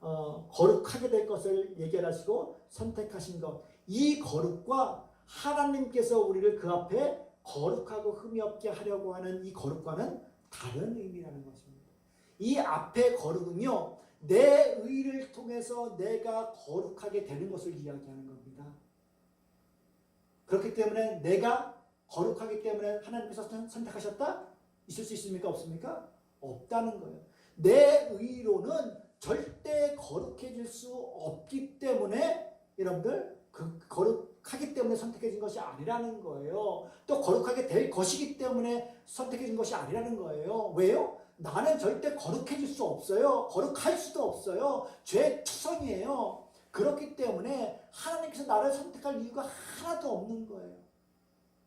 거룩하게 될 것을 예견하시고 선택하신 것, 이 거룩과 하나님께서 우리를 그 앞에 거룩하고 흠이 없게 하려고 하는 이 거룩과는 다른 의미라는 것입니다. 이 앞의 거룩은요, 내 의를 통해서 내가 거룩하게 되는 것을 이야기하는 겁니다. 그렇기 때문에 내가 거룩하기 때문에 하나님께서 선택하셨다? 있을 수 있습니까? 없습니까? 없다는 거예요. 내 의로는 절대 거룩해질 수 없기 때문에 여러분들 그 거룩하기 때문에 선택해진 것이 아니라는 거예요. 또 거룩하게 될 것이기 때문에 선택해진 것이 아니라는 거예요. 왜요? 나는 절대 거룩해질 수 없어요. 거룩할 수도 없어요. 죄의 투성이에요. 그렇기 때문에 하나님께서 나를 선택할 이유가 하나도 없는 거예요.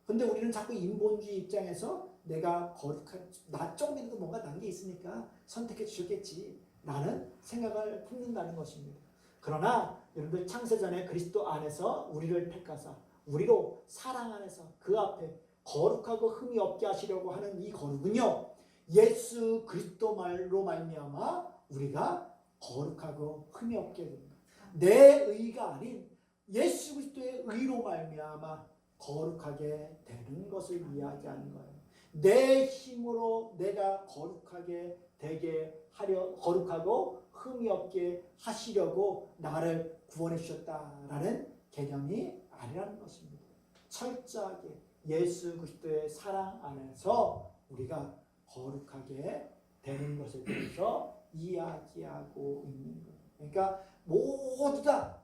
근데 우리는 자꾸 인본주의 입장에서 내가 거룩한, 나 조금이라도 뭔가 난 게 있으니까 선택해 주셨겠지 라는 생각을 품는다는 것입니다. 그러나 여러분들 창세전에 그리스도 안에서 우리를 택하사 우리로 사랑 안에서 그 앞에 거룩하고 흠이 없게 하시려고 하는 이 거룩은요, 예수 그리스도 말로 말미암아 우리가 거룩하고 흠이 없게 됩니다. 내 의가 아닌 예수 그리스도의 의로 말미암아 거룩하게 되는 것을 이야기하는 거예요. 내 힘으로 내가 거룩하게 되게 하려, 거룩하고 흠이 없게 하시려고 나를 구원해 주셨다라는 개념이 아니라는 것입니다. 철저하게 예수 그리스도의 사랑 안에서 우리가 거룩하게 되는 것에 대해서 이야기하고 있는 거예요. 그러니까 모두 다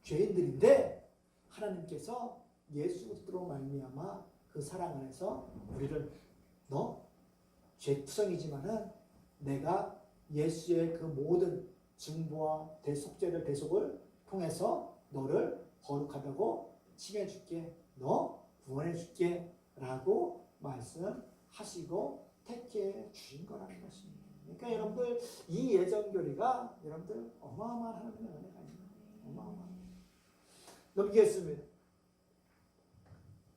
죄인들인데 하나님께서 예수 그리스도로 말미암아 그 사랑 안에서 우리를 너 죄투성이지만은 내가 예수의 그 모든 증보와 속죄를 대속을 통해서 너를 거룩하다고 칭해줄게, 너 구원해줄게 라고 말씀하시고 택해 주신 거라는 것입니다. 그러니까 여러분들 이 예정교리가 여러분들 어마어마한 하나님의 은혜가 있는 거예요. 어마어마한. 넘기겠습니다.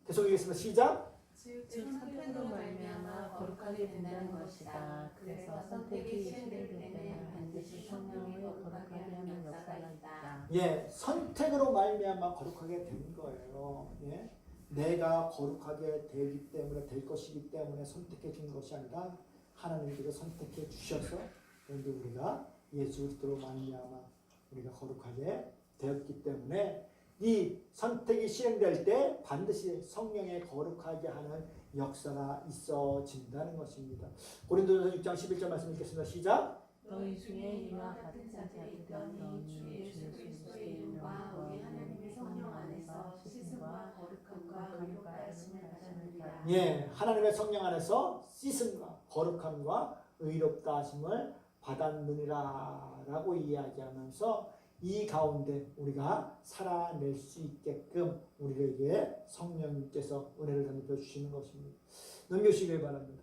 계속 읽겠습니다. 시작. 즉 선택으로 말미암아 거룩하게 된다는 것이다. 그래서 선택이 실행될 때는 반드시 성령의 거룩하게 하는 역사가 있다. 예, 선택으로 말미암아 거룩하게 된 거예요. 예, 내가 거룩하게 되기 때문에 될 것이기 때문에 선택해 준 것이 아니라 하나님께서 선택해 주셔서 그런데 우리가 예수 그리스도로 말미암아 우리가 거룩하게 되었기 때문에 이 선택이 실행될 때 반드시 성령의 거룩하게 하는 역사가 있어진다는 것입니다. 고린도전서 6장 11절 말씀 읽겠습니다. 시작. 너희 중에 이와 같은 자들이 있더니 주 예수 그리스도의 이름과 우리 하나님의 성령 안에서 씻음과 거룩함과 의롭다 하심을 받았느니라. 예, 하나님의 성령 안에서 씻음과 거룩함과 의롭다 하심을 받았느니라 라고 이야기하면서 이 가운데 우리가 살아낼 수 있게끔 우리에게 성령님께서 은혜를 덧입혀 주시는 것입니다. 넘겨주시길 바랍니다.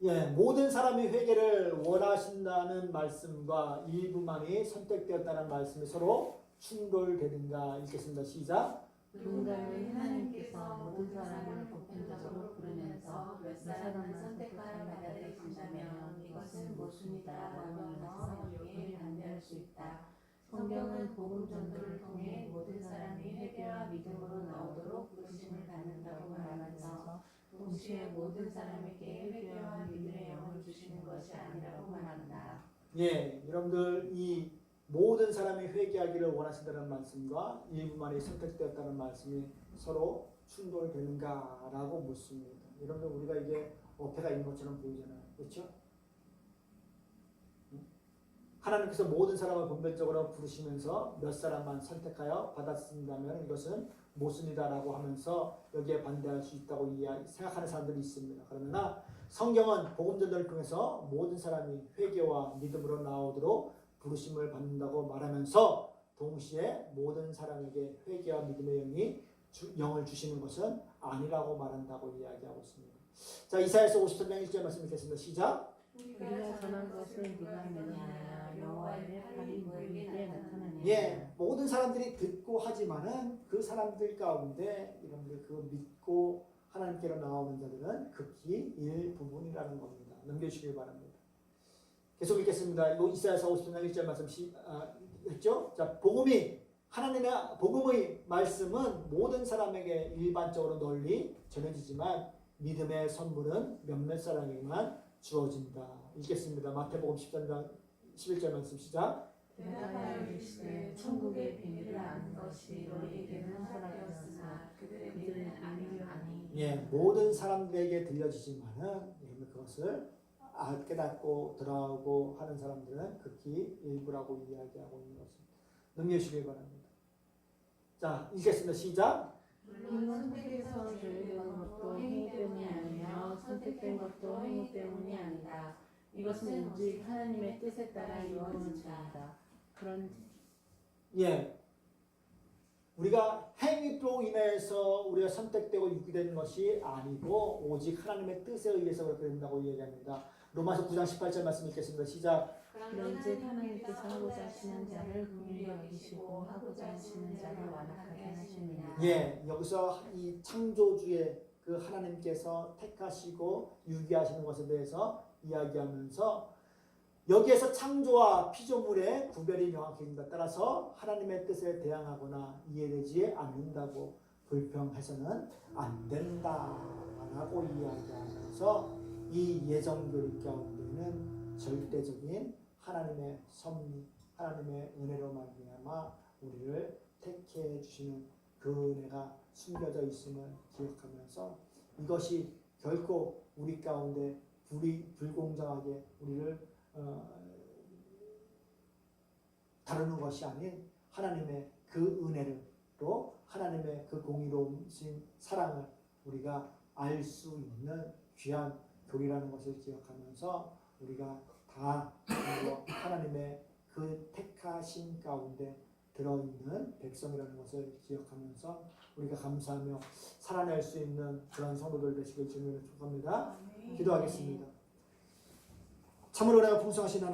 예, 모든 사람이 회개를 원하신다는 말씀과 일부만이 선택되었다는 말씀이 서로 충돌되는가 읽겠습니다. 시작. 누군가는 하나님께서 모든 사람을 보편적으로 부르면서 몇 사람만 선택하여 받아들이신다면 이것은 모순이다라고 하면서 여기에 반대할 수 있다. 성경은 복음 전도를 통해 모든 사람이 회개와 믿음으로 나오도록 부르심을 받는다고 말하면서 동시에 모든 사람에게 회개와 믿음의 영을 주시는 것이 아니라고 말한다. 예, 여러분들 이 모든 사람이 회개하기를 원하신다는 말씀과 일부만이 선택되었다는 말씀이 서로 충돌되는가라고 묻습니다. 여러분 우리가 이게 어폐가 있는 것처럼 보이잖아요. 그렇죠? 하나님께서 모든 사람을 분별적으로 부르시면서 몇 사람만 선택하여 받았습니다면 이것은 모순이다라고 하면서 여기에 반대할 수 있다고 생각하는 사람들이 있습니다. 그러나 성경은 복음 전도를 통해서 모든 사람이 회개와 믿음으로 나오도록 부르심을 받는다고 말하면서 동시에 모든 사람에게 회개와 믿음의 영을 주시는 것은 아니라고 말한다고 이야기하고 있습니다. 자, 이사야서 53장 1절 말씀 읽겠습니다. 시작. 우리가 전한 것을 누가 믿느냐 여호와의 팔이 너희에게 나타나니. 예, 모든 사람들이 듣고 하지만은 그 사람들 가운데 여러분들 그 믿고 하나님께로 나오는 자들은 극히 일부분이라는 겁니다. 넘겨주시길 바랍니다. 계속 읽겠습니다. 이사야서 53장 1절 말씀 했죠? 자, 복음의 말씀은 모든 사람에게 일반적으로 널리 전해지지만 믿음의 선물은 몇몇 사람에게만 주어진다. 읽겠습니다. 마태복음 13장 11절 말씀 시작. 대답하여 이르시되 천국의 비밀을 아는 것이 너희에게는 허락되었으나 그들은 아니. 예, 모든 사람들에게 들려지지만은 여러분 그것을 깨닫고 들어가고 하는 사람들은 극히 일부라고 이야기하고 있는 것입니다. 넘겨주시길 바랍니다. 자, 읽겠습니다. 시작. 물론 선택해서 조율된 것도 행위 때문이 아니며 선택된 것도 행위 때문이 아니다. 이것은 오직 하나님의 뜻에 따라 이루어진다. 예, 우리가 행위로 인해서 우리가 선택되고 유기된 것이 아니고 오직 하나님의 뜻에 의해서 그렇게 된다고 이야기합니다. 로마서 9장 18절 말씀 읽겠습니다. 시작. 그런즉 하나님께서 하고자 하시는 자를 긍휼히 여기시고 하고자 하시는 자를 완악하게 하십니다. 예, 여기서 이 창조주의 그 하나님께서 택하시고 유기하시는 것에 대해서 이야기하면서 여기에서 창조와 피조물의 구별이 명확해집니다. 따라서 하나님의 뜻에 대항하거나 이해되지 않는다고 불평해서는 안 된다라고 이야기하면서 이 예정교리 가운데는 절대적인 하나님의 섭리, 하나님의 은혜로 말미암아 우리를 택해 주시는 그 은혜가 숨겨져 있음을 기억하면서 이것이 결코 우리 가운데 불공정하게 우리를 다루는 것이 아닌 하나님의 그 은혜로 하나님의 그 공의로우신 사랑을 우리가 알 수 있는 귀한 교리라는 것을 기억하면서 우리가 다 하나님의 그 택하신 가운데 들어있는 백성이라는 것을 기억하면서 우리가 감사하며 살아낼 수 있는 그런 성도들 되시길 주님으로 축복합니다. 기도하겠습니다. 참으로 은혜가 풍성하신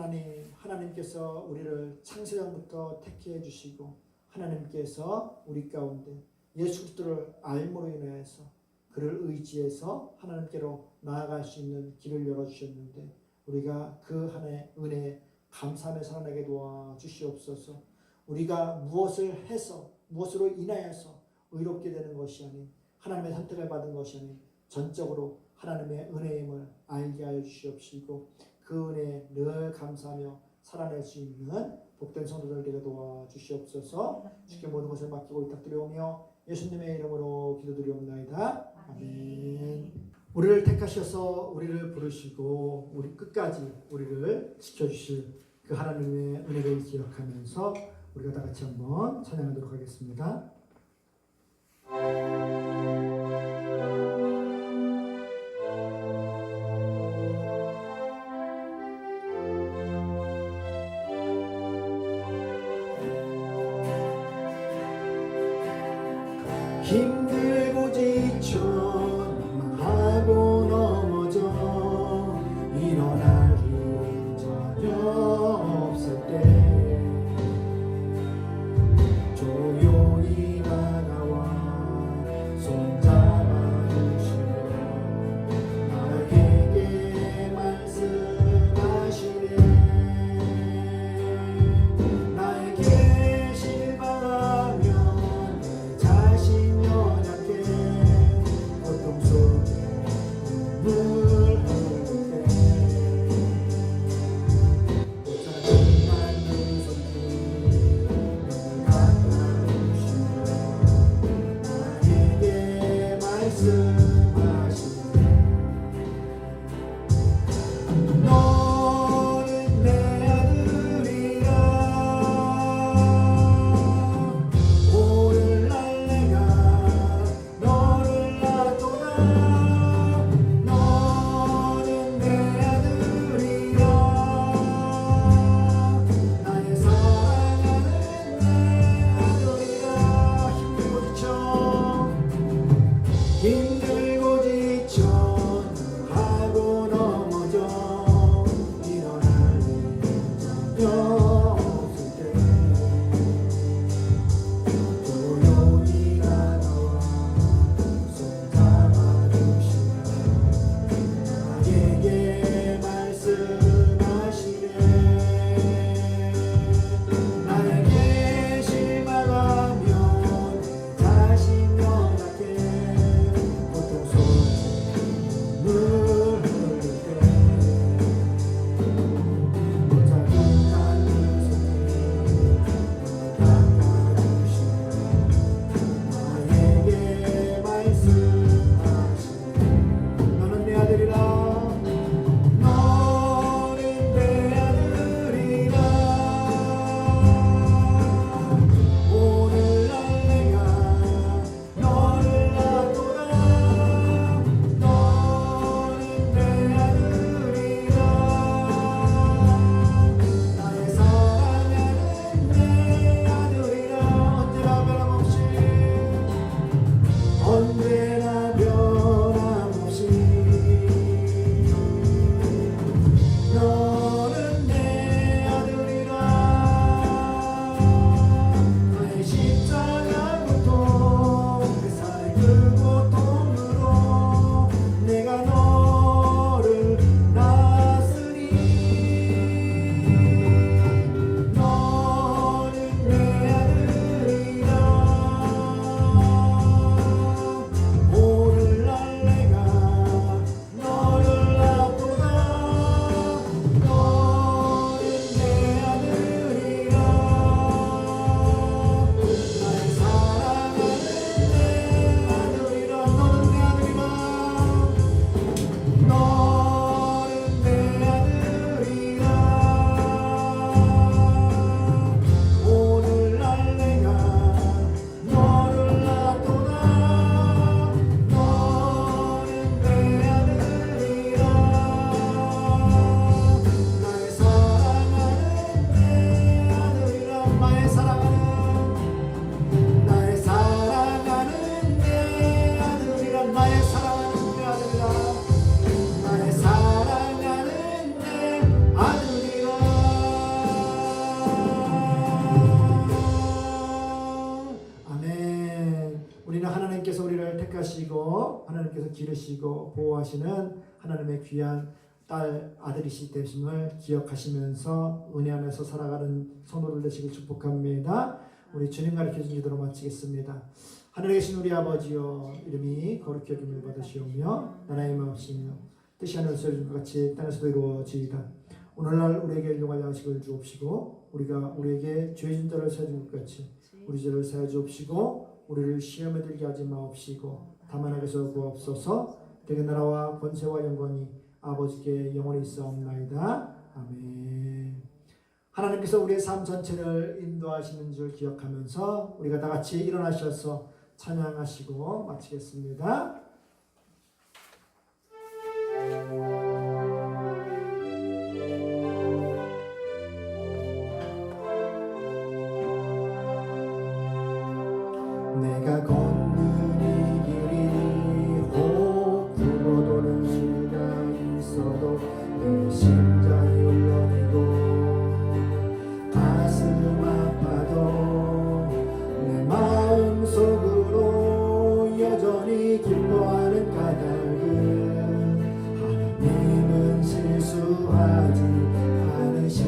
하나님께서 우리를 창세전부터 택해 주시고 하나님께서 우리 가운데 예수 그리스도를 알므로 인해서 그를 의지해서 하나님께로 나아갈 수 있는 길을 열어주셨는데 우리가 그 하나의 은혜에 감사하며 살아내게 도와주시옵소서. 우리가 무엇을 해서 무엇으로 인하여서 의롭게 되는 것이 아닌 하나님의 선택을 받은 것이 아닌 전적으로 하나님의 은혜임을 알게 하여 주시옵시고 그 은혜에 늘 감사하며 살아낼 수 있는 복된 성도들 되게 도와주시옵소서. 주께 모든 것을 맡기고 부탁드리오며 예수님의 이름으로 기도드리옵나이다. 아멘. 우리를 택하셔서 우리를 부르시고 우리 끝까지 우리를 지켜주실 그 하나님의 은혜를 기억하면서 우리가 다 같이 한번 찬양하도록 하겠습니다. 힘들고 지쳐 하고 넘어져 일어날 힘 전혀 없을 때 조용히 다가와 손 그리고 하나님께서 기르시고 보호하시는 하나님의 귀한 딸 아들이시 되심을 기억하시면서 은혜 안에서 살아가는 성도들 되시길 축복합니다. 우리 주님 가르쳐준 기도로 마치겠습니다. 하늘에 계신 우리 아버지여, 이름이 거룩히 여김을 받으시오며 나라의 마옵시며 뜻이 하늘에서 이루어진 것 같이 땅에서도 이루어지이다. 오늘날 우리에게 일용할 양식을 주옵시고 우리가 우리에게 죄 진 자를 사해 준 것 같이 우리 죄를 사해 주옵시고 우리를 시험에 들게 하지 마옵시고 다만 악에서 구하옵소서. 대개 나라와 권세와 영광이 아버지께 영원히 있사옵나이다. 아멘. 하나님께서 우리의 삶 전체를 인도하시는 줄 기억하면서 우리가 다 같이 일어나셔서 찬양하시고 마치겠습니다. 내가 걷는 이 길이 혹 부어도는 수가 있어도 내 심장이 울렁이고 가슴 아파도 내 마음 속으로 여전히 기뻐하는 까닭은 하나님은 실수하지 않으시